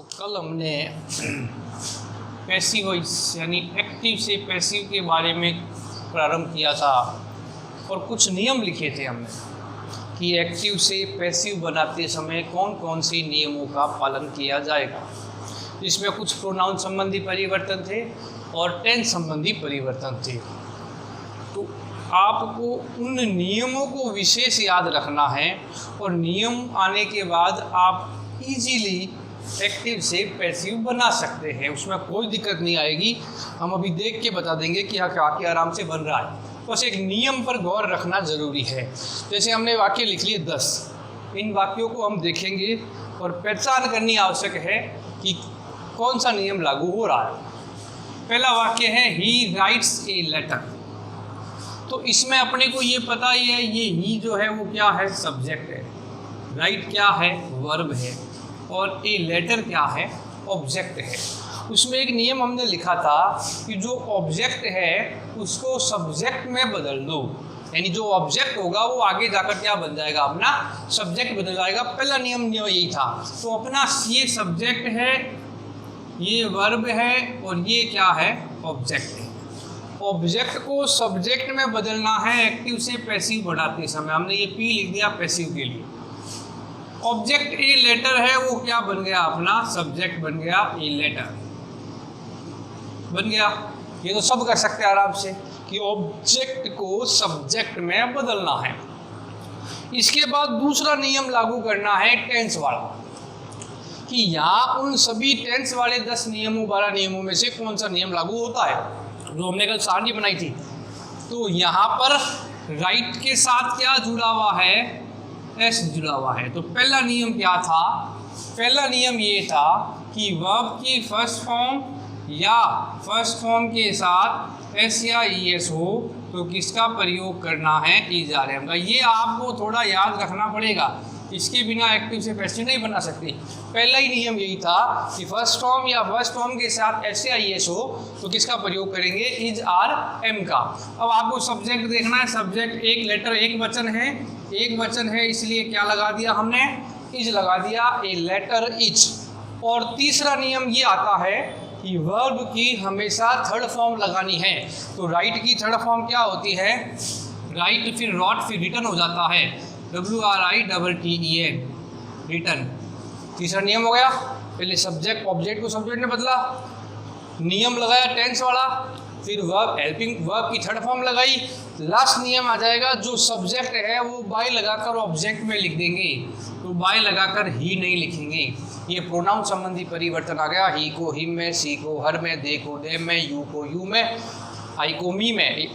तो कल हमने पैसिव वॉइस यानी एक्टिव से पैसिव के बारे में प्रारंभ किया था और कुछ नियम लिखे थे हमने कि एक्टिव से पैसिव बनाते समय कौन कौन से नियमों का पालन किया जाएगा। इसमें कुछ प्रोनाउन संबंधी परिवर्तन थे और टेंस संबंधी परिवर्तन थे। तो आपको उन नियमों को विशेष याद रखना है और नियम आने के बाद आप इजीली एक्टिव से पैसिव बना सकते हैं, उसमें कोई दिक्कत नहीं आएगी। हम अभी देख के बता देंगे कि हाँ वाक्य आराम से बन रहा है। बस एक नियम पर गौर रखना ज़रूरी है। जैसे हमने वाक्य लिख लिए 10, इन वाक्यों को हम देखेंगे और पहचान करनी आवश्यक है कि कौन सा नियम लागू हो रहा है। पहला वाक्य है ही राइट्स ए लेटर। तो इसमें अपने को ये पता ही है, ये ही जो है वो क्या है, सब्जेक्ट है। राइट क्या है, वर्ब है। और ए लेटर क्या है, ऑब्जेक्ट है। उसमें एक नियम हमने लिखा था कि जो ऑब्जेक्ट है उसको सब्जेक्ट में बदल दो, यानी जो ऑब्जेक्ट होगा वो आगे जाकर क्या बन जाएगा, अपना सब्जेक्ट बदल जाएगा। पहला नियम यही था। तो अपना ये सब्जेक्ट है, ये वर्ब है और ये क्या है, ऑब्जेक्ट है। ऑब्जेक्ट को सब्जेक्ट में बदलना है एक्टिव से पैसिव बढ़ाते समय। हमने ये पी लिख दिया पैसिव के लिए। ऑब्जेक्ट ए लेटर है, वो क्या बन गया, अपना सब्जेक्ट बन गया, ए लेटर बन गया। ये तो सब कर सकते हैं आराम से कि ऑब्जेक्ट को सब्जेक्ट में बदलना है। इसके बाद दूसरा नियम लागू करना है टेंस वाला, कि यहाँ उन सभी टेंस वाले 10 नियमों 12 नियमों में से कौन सा नियम लागू होता है, जो हमने कल सारणी बनाई थी। तो यहाँ पर राइट के साथ क्या जुड़ा हुआ है, एस जुड़ा हुआ है। तो पहला नियम क्या था, पहला नियम ये था कि वर्ब की फर्स्ट फॉर्म या फर्स्ट फॉर्म के साथ एस या ई एस हो तो किसका प्रयोग करना है, इज आर एम का। ये आपको थोड़ा याद रखना पड़ेगा, इसके बिना एक्टिव से पैसिव नहीं बना सकते। पहला ही नियम यही था कि फर्स्ट फॉर्म या फर्स्ट फॉर्म के साथ एस या ई एस हो तो किसका प्रयोग करेंगे, इज आर एम का। अब आपको सब्जेक्ट देखना है, सब्जेक्ट एक लेटर एक वचन है, एक वचन है, इसलिए क्या लगा दिया हमने, इज लगा दिया, ए लेटर इज। और तीसरा नियम ये आता है कि वर्ब की हमेशा थर्ड फॉर्म लगानी है। तो राइट की थर्ड फॉर्म क्या होती है, राइट फिर रॉट फिर रिटर्न हो जाता है, WRITTEN, रिटर्न। तीसरा नियम हो गया। पहले सब्जेक्ट ऑब्जेक्ट को सब्जेक्ट ने बदला, नियम लगाया टेंस वाला, फिर वर्ब हेल्पिंग वर्ब की थर्ड फॉर्म लगाई। लास्ट नियम आ जाएगा, जो सब्जेक्ट है वो बाय लगाकर ऑब्जेक्ट में लिख देंगे, तो बाय लगाकर ही नहीं लिखेंगे। ये प्रोनाउन संबंधी परिवर्तन आ गया, ही को हिम में, सी को हर में, दे को दे में, यू को यू में, आई को मी में।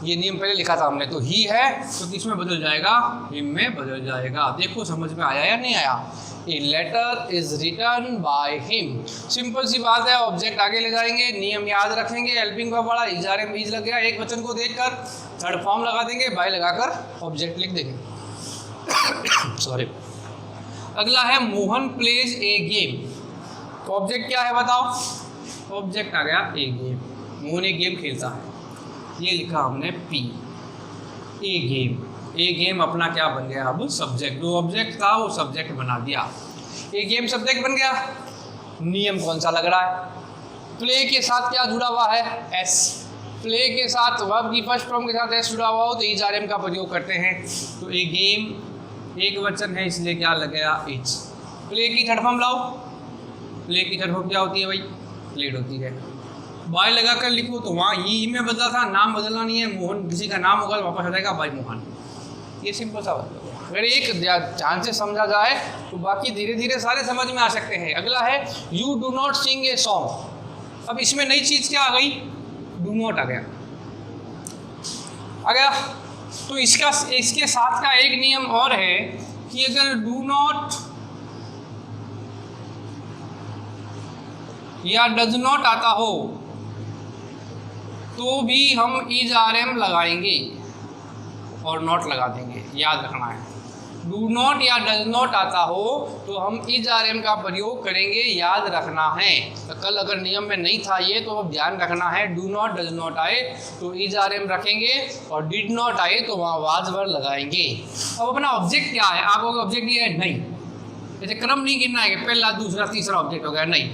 ये नियम पहले लिखा था हमने। तो ही है तो किस में बदल जाएगा, हिम में बदल जाएगा। देखो समझ में आया या नहीं आया। A letter is written by him, simple सी बात है। ऑब्जेक्ट आगे ले जाएंगे, नियम याद रखेंगे, हेल्पिंग वर्ब वाला इज आर एम इज लग गया, एक वचन को देखकर थर्ड फॉर्म लगा देंगे, बाय लगाकर ऑब्जेक्ट लिख देंगे। सॉरी। अगला है मोहन प्लेज ए गेम। तो ऑब्जेक्ट क्या है बताओ, ऑब्जेक्ट आ गया ए गेम, मोहन एक गेम खेलता है, ये लिखा हमने पी, ए गेम। ए गेम अपना क्या बन गया, अब सब्जेक्ट। जो ऑब्जेक्ट था वो सब्जेक्ट बना दिया, ए गेम सब्जेक्ट बन गया। नियम कौन सा लग रहा है, प्ले के साथ क्या जुड़ा हुआ है, एस। प्ले के साथ वर्ब की फर्स्ट फॉर्म के साथ एस जुड़ा हुआ हो तो इज आर एम का प्रयोग करते हैं। तो ए गेम एक वचन है, इसलिए क्या लग गया, इज। प्ले की थर्ड फॉर्म लाओ, प्ले की थर्ड फॉर्म क्या होती है भाई, प्लेड होती है। बाय लगा कर लिखो तो वहाँ ही में बदला था, नाम बदलना नहीं है। मोहन किसी का नाम होगा तो वापस आ जाएगा बाय मोहन। ये सिंपल सा बात है। अगर एक ध्यान से समझा जाए तो बाकी धीरे धीरे सारे समझ में आ सकते हैं। अगला है you do not sing a song. अब इसमें नई चीज़ क्या आ गई, डू नॉट आ गया, आ गया। तो इसके साथ का एक नियम और है कि अगर डू नॉट या डज नॉट आता हो तो भी हम इज आर एम लगाएंगे और नॉट लगा देंगे, याद रखना है। डू नॉट या डज नॉट आता हो तो हम इज आर एम का प्रयोग करेंगे, याद रखना है। तो कल अगर नियम में नहीं था ये तो अब ध्यान रखना है। डू नॉट डज नॉट आए तो इज आर एम रखेंगे और डिड नॉट आए तो वहाँ वाज वर लगाएंगे। अब अपना ऑब्जेक्ट क्या है, आपको ऑब्जेक्ट ये है नहीं, ऐसे क्रम नहीं गिनना है कि पहला दूसरा तीसरा ऑब्जेक्ट हो गया, नहीं।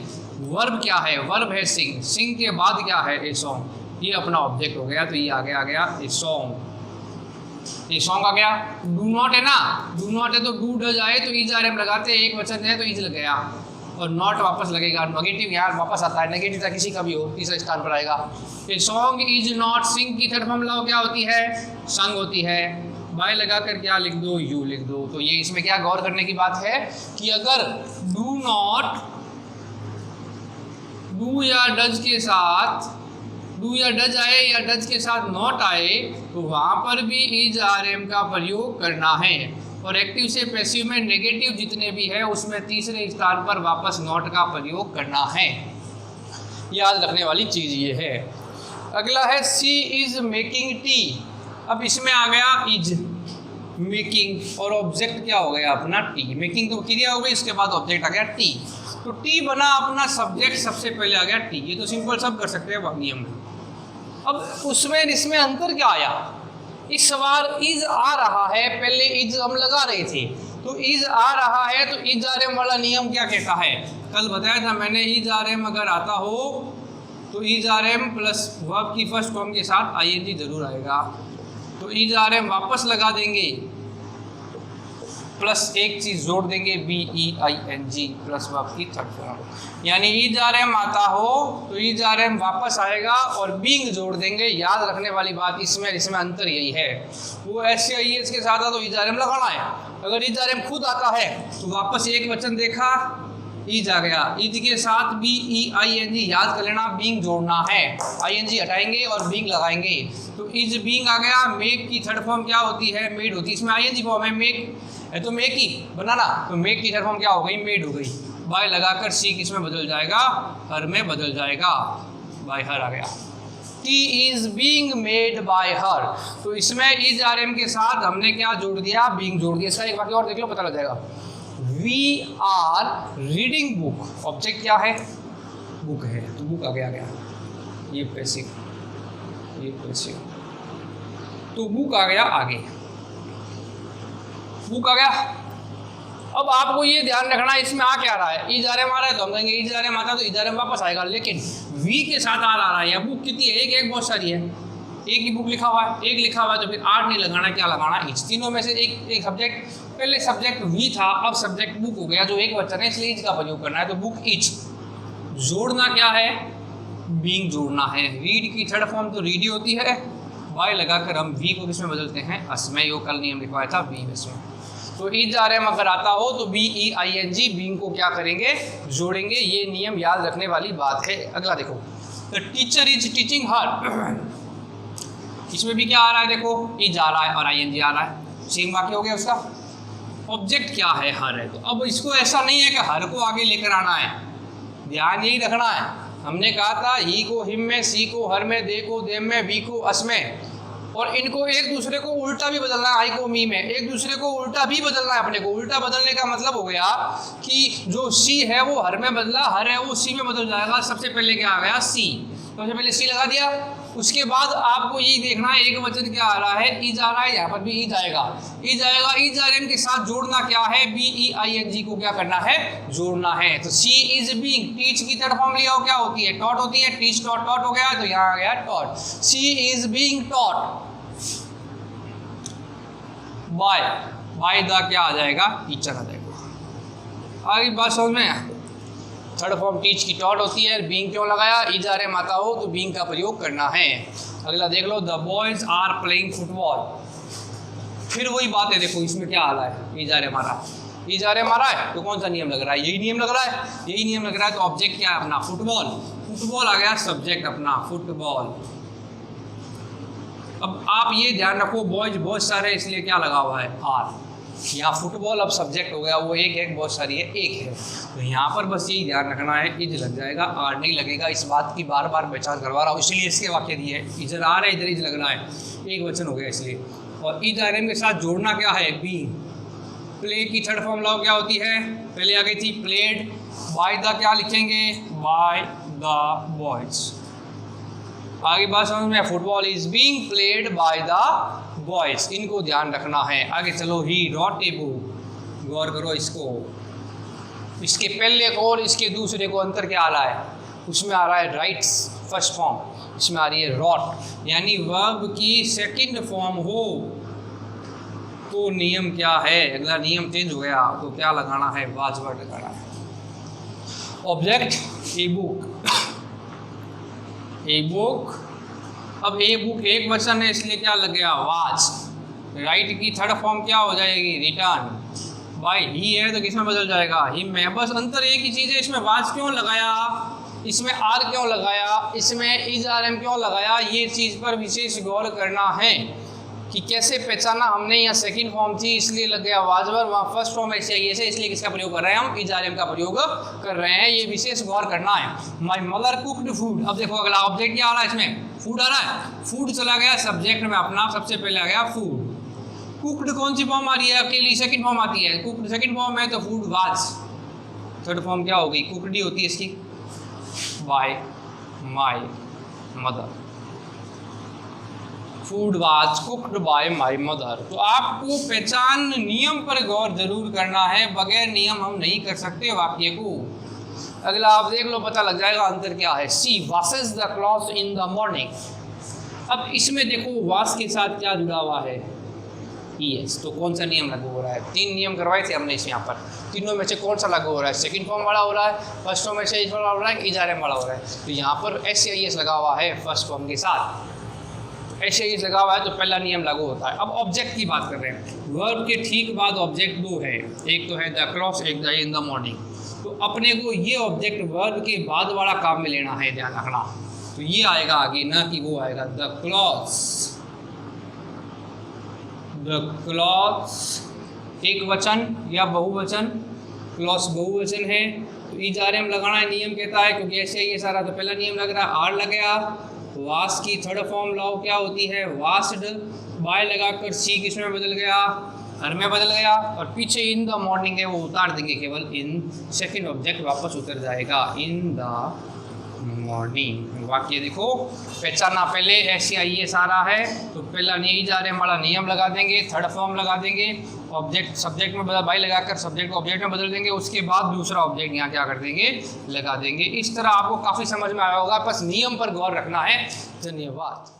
वर्ब क्या है, वर्ब है सिंग, सिंग के बाद क्या है, ए सॉन्ग, ये अपना ऑब्जेक्ट हो गया, तो ये आगे आ गया ए सॉन्ग, ये सॉन्ग आ गया। डू नॉट है ना, डू नॉट है तो डू डज आए तो इज आर एम लगाते, एक वचन है तो इज लग गया, और नॉट वापस लगेगा, नेगेटिव यहाँ वापस आता है, नेगेटिव किसी का भी हो तीसरे स्थान पर आएगा। ये सॉन्ग इज नॉट सिंग की थर्ड फॉर्म लाओ, क्या होती है, संग होती है। बाय लगाकर क्या लिख दो, यू लिख दो। तो ये इसमें क्या गौर करने की बात है कि अगर डू नॉट डू या डज के साथ, डू या डज आए या डज के साथ नॉट आए तो वहाँ पर भी इज आर एम का प्रयोग करना है। और एक्टिव से पैसिव में नेगेटिव जितने भी है उसमें तीसरे स्थान पर वापस नॉट का प्रयोग करना है। याद रखने वाली चीज़ ये है। अगला है सी इज मेकिंग टी। अब इसमें आ गया इज मेकिंग और ऑब्जेक्ट क्या हो गया अपना टी। मेकिंग तो क्रिया हो गई, इसके बाद ऑब्जेक्ट आ गया टी। तो टी बना अपना सब्जेक्ट, सबसे पहले आ गया टी। ये तो सिंपल सब कर सकते हैं नियम में। अब उसमें इसमें अंतर क्या आया, इस बार इज आ रहा है, पहले इज हम लगा रहे थे, तो इज आ रहा है तो इज आर एम वाला नियम क्या कहता है, कल बताया था मैंने, इज आर एम अगर आता हो तो is are am plus verb की फर्स्ट फॉर्म के साथ आई एन जी जरूर आएगा। तो इज आर एम वापस लगा देंगे, प्लस एक चीज़ जोड़ देंगे B E I N G plus verb की थर्ड फॉर्म। यानी इज आर एम आता हो तो इज आर एम वापस आएगा और बीइंग जोड़ देंगे। याद रखने वाली बात इसमें अंतर यही है, वो एस या ई एस के साथ आता तो इज आर एम लगाना है, अगर इज आर एम खुद आता है तो वापस एक वचन देखा इज आ गया, इज के साथ बी ई आई एन जी याद कर लेना, बीइंग जोड़ना है, आई एन जी हटाएंगे और बीइंग लगाएंगे। तो इज बीइंग आ गया। मेक की थर्ड फॉर्म क्या होती है, मेड होती है, इसमें आई एन जी फॉर्म है, मेक है तो मेक ही बनाना, तो मेक की थर्ड फॉर्म क्या हो गई, मेड हो गई। बाय लगाकर सी किस में बदल जाएगा, हर में बदल जाएगा, बाय हर आ गया। T is being made by हर, तो इसमें इज आर एम के साथ हमने क्या जोड़ दिया, बीइंग जोड़ दिया। इसका एक वाक्य और देख लो पता लग जाएगा। We are reading book, object क्या है, बुक है, तो बुक आगे आ गया, ये पैसिव, ये पैसिव, तो बुक आ गया आगे, बुक आ गया। अब आपको ये ध्यान रखना है इसमें आ क्या रहा है, इज आर एम आ रहा है तो हम कहेंगे इज आर एम आता तो इज आर एम वापस आएगा, लेकिन वी के साथ आ रहा है, या बुक कितनी है, एक बहुत सारी है, एक ही बुक लिखा हुआ है, एक लिखा हुआ है, तो फिर आर नहीं लगाना, क्या लगाना, इज। तीनों में से एक सब्जेक्ट, पहले सब्जेक्ट वी था, अब सब्जेक्ट बुक हो गया, जो एक वचन है इसलिए इज का प्रयोग करना है, तो बुक इज। जोड़ना क्या है, बीइंग जोड़ना है। रीड की थर्ड फॉर्म तो रीडी होती है, बाय लगाकर हम वी को किसमें बदलते हैं, असमय। यो कल नियम लिखवाया था वी इसमें। तो इज आर एम अगर आता हो तो B E I N G, being को क्या करेंगे, जोड़ेंगे। ये नियम याद रखने वाली बात है। अगला देखो, द टीचर इज टीचिंग हर, इसमें भी क्या आ रहा है, देखो इज आ रहा है और आई एन जी आ रहा है, सेम वाक्य हो गया उसका। ऑब्जेक्ट क्या है, हर है, तो अब इसको ऐसा नहीं है कि हर को आगे लेकर आना है, ध्यान यही रखना है। हमने कहा था ही को हिम में, सी को हर में, दे को देम में, वी को अस में, और इनको एक दूसरे को उल्टा भी बदलना है, आई को मी में, एक दूसरे को उल्टा भी बदलना है अपने को। उल्टा बदलने का मतलब हो गया कि जो सी है वो हर में बदला, हर है वो सी में बदल जाएगा। सबसे पहले क्या आ गया, सी, सबसे पहले सी लगा दिया। उसके बाद आपको यही देखना है एक वचन क्या आ रहा है, इज आ रहा है, यहाँ पर भी इज आएगा, इज आएगा। इज आर एम के साथ जोड़ना क्या है, बी ई आई एन जी को क्या करना है, जोड़ना है। तो सी इज बीइंग, टीच की थर्ड फॉर्म लिया हो क्या होती है, टॉट होती है, टीच टॉट, टॉट हो गया तो यहाँ आ गया taught. She is being taught by, by the क्या आ जाएगा, टीचर आ जाएगा। आगे बात समझ में, थर्ड फॉर्म टीच की टॉट होती है, बीइंग क्यों लगाया, इज आर एम आता हो तो बीइंग का प्रयोग करना है। अगला देख लो, the boys are playing football, फिर वही बात है, देखो इसमें क्या आ रहा है, इज आर एम आ रहा है, इज आर एम आ रहा है तो कौन सा नियम लग रहा है, यही नियम लग रहा है, यही नियम लग रहा है। तो ऑब्जेक्ट क्या है अपना, फुटबॉल, फुटबॉल आ गया सब्जेक्ट अपना, फुटबॉल। अब आप ये ध्यान रखो, बॉयज बहुत सारे इसलिए क्या लगा हुआ है, आर। यहाँ फुटबॉल अब सब्जेक्ट हो गया, वो एक है, बहुत सारी है, एक है, तो यहाँ पर बस यही ध्यान रखना है, इज लग जाएगा, आर नहीं लगेगा। इस बात की बार बार पहचान करवा रहा हूँ, इसलिए इसके वाक्य दिए है, इधर आर है, इधर इज लग रहा है, एक वचन हो गया इसलिए। और इज आर एम के साथ जोड़ना क्या है, बी। प्ले की थर्ड फॉर्म लाओ क्या होती है, पहले आ गई थी प्लेड, बाय द क्या लिखेंगे, बाय द बॉयज। आगे बात समझ में, football is being played by the boys, इनको ध्यान रखना है। आगे चलो, ही रॉट ए बुक, गौर करो इसको, इसके पहले को और इसके दूसरे को अंतर क्या आ रहा है, उसमें आ रहा है राइट्स फर्स्ट फॉर्म, इसमें आ रही है रॉट। यानी वर्ब की सेकंड फॉर्म हो तो नियम क्या है, अगला नियम चेंज हो गया तो क्या लगाना है, वाज वर्ड लगाना है। Object a book, a book. अब ए बुक एक वचन है इसलिए क्या लग गया, वाज। राइट की थर्ड फॉर्म क्या हो जाएगी, रिटर्न। भाई ही है तो किसमें बदल जाएगा, ही में। बस अंतर एक ही चीज़ है, इसमें वाज क्यों लगाया, इसमें आर क्यों लगाया, इसमें इज आर एम क्यों लगाया, ये चीज़ पर विशेष गौर करना है कि कैसे पहचाना हमने। यहाँ सेकंड फॉर्म थी इसलिए लग गया वाजवर, वहाँ फर्स्ट फॉर्म ऐसे आई है इसलिए किसका प्रयोग कर रहे हैं हम, इज आर एम का प्रयोग कर रहे हैं, ये विशेष गौर करना है। My mother cooked food. अब देखो अगला ऑब्जेक्ट क्या आ रहा है, इसमें फूड आ रहा है, फूड चला गया सब्जेक्ट में अपना, सबसे पहले आ गया फूड। कुकड कौन सी फॉर्म आ रही है, अकेली सेकंड फॉर्म आती है, कुकड सेकंड फॉर्म है तो फूड वाज। थर्ड फॉर्म क्या होगी, कुकड ही होती है इसकी, bye my mother. Food was cooked bye my mother. तो आपको पहचान नियम पर गौर जरूर करना है, बगैर नियम हम नहीं कर सकते वाक्य को। अगला आप देख लो, पता लग जाएगा अंतर क्या है। She washes the clothes in the morning. अब इसमें देखो वास के साथ क्या जुड़ा हुआ है, यस। तो कौन सा नियम लागू हो रहा है, तीन नियम करवाए थे हमने इस यहाँ पर, तीनों में से कौन सा लागू हो रहा है, सेकंड फॉर्म वाला हो रहा है, फर्स्ट फॉर्म में से इज वाला हो रहा है, इज आर एम वाला हो रहा है। तो यहाँ पर एस आई एस लगा हुआ है फर्स्ट फॉर्म के साथ, ऐसे ही लगा हुआ है तो पहला नियम लागू होता है। अब ऑब्जेक्ट की बात कर रहे हैं, वर्ब के ठीक बाद ऑब्जेक्ट दो है, एक तो है द क्लॉथ्स, एक द इन द मॉर्निंग। तो अपने को ये ऑब्जेक्ट वर्ब के बाद वाला काम में लेना है, ध्यान रखना। तो ये आएगा आगे, ना कि वो आएगा द क्लॉथ्स। द क्लॉथ्स एक वचन या बहुवचन, क्लॉथ्स बहुवचन है तो इज आर एम लगाना है, नियम कहता है, क्योंकि ऐसे ही ये सारा। तो पहला नियम लग रहा है, आर लग गया, वास की थर्ड फॉर्म लाओ क्या होती है, वास्ड। बाय लगाकर सी किसमें बदल गया, हर में बदल गया, और पीछे इन द मॉर्निंग है वो उतार देंगे, केवल इन सेकंड ऑब्जेक्ट वापस उतर जाएगा, इन द मॉर्निंग। वाक्य देखो पहचाना, पहले ऐसे आइए सारा है तो पहला नहीं जा रहे हमारा नियम लगा देंगे, थर्ड फॉर्म लगा देंगे, ऑब्जेक्ट सब्जेक्ट में बदल, बाई लगाकर सब्जेक्ट को ऑब्जेक्ट में बदल देंगे, उसके बाद दूसरा ऑब्जेक्ट यहाँ क्या कर देंगे, लगा देंगे। इस तरह आपको काफ़ी समझ में आया होगा, बस नियम पर गौर रखना है। धन्यवाद।